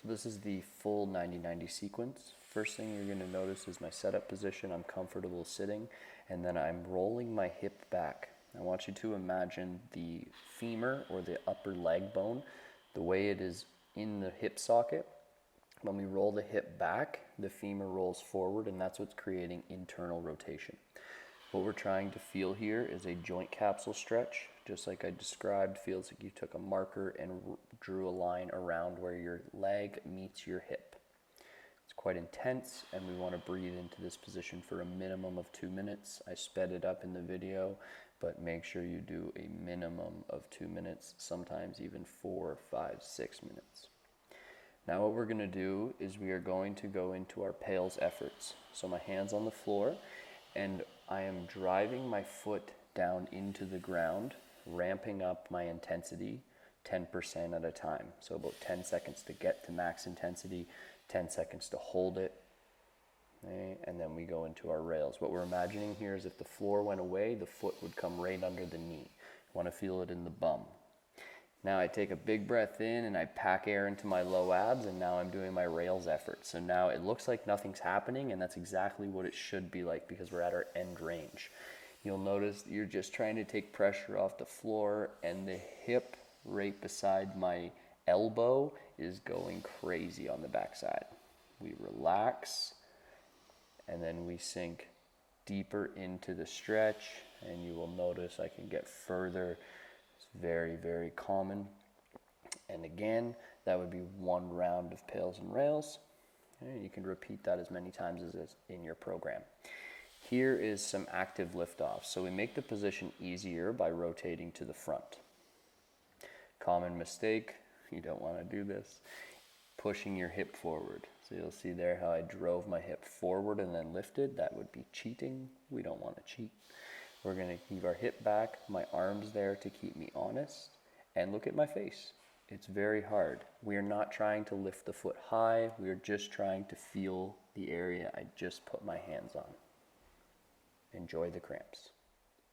So this is the full 90-90 sequence. First thing you're going to notice is my setup position. I'm comfortable sitting, and then I'm rolling my hip back. I want you to imagine the femur or the upper leg bone, the way it is in the hip socket. When we roll the hip back, the femur rolls forward, and that's what's creating internal rotation. What we're trying to feel here is a joint capsule stretch. Just like I described, feels like you took a marker and drew a line around where your leg meets your hip. It's quite intense, and we want to breathe into this position for a minimum of 2 minutes. I sped it up in the video, but make sure you do a minimum of 2 minutes, sometimes even 4, 5, 6 minutes. Now what we're going to do is we are going to go into our PAILs efforts. So my hand's on the floor, and I am driving my foot down into the ground, ramping up my intensity 10% at a time. So about 10 seconds to get to max intensity, 10 seconds to hold it, okay? And then we go into our rails. What we're imagining here is if the floor went away, the foot would come right under the knee. You want to feel it in the bum. Now I take a big breath in and I pack air into my low abs, and now I'm doing my rails effort. So now it looks like nothing's happening, and that's exactly what it should be like because we're at our end range. You'll notice that you're just trying to take pressure off the floor, and the hip right beside my elbow is going crazy on the backside. We relax, and then we sink deeper into the stretch, and you will notice I can get further. It's very, very common. And again, that would be 1 round of PAILs and RAILs. And you can repeat that as many times as is in your program. Here is some active liftoff. So we make the position easier by rotating to the front. Common mistake, you don't want to do this, pushing your hip forward. So you'll see there how I drove my hip forward and then lifted. That would be cheating. We don't want to cheat. We're going to keep our hip back, my arms there to keep me honest, and look at my face. It's very hard. We are not trying to lift the foot high. We are just trying to feel the area I just put my hands on. Enjoy the cramps.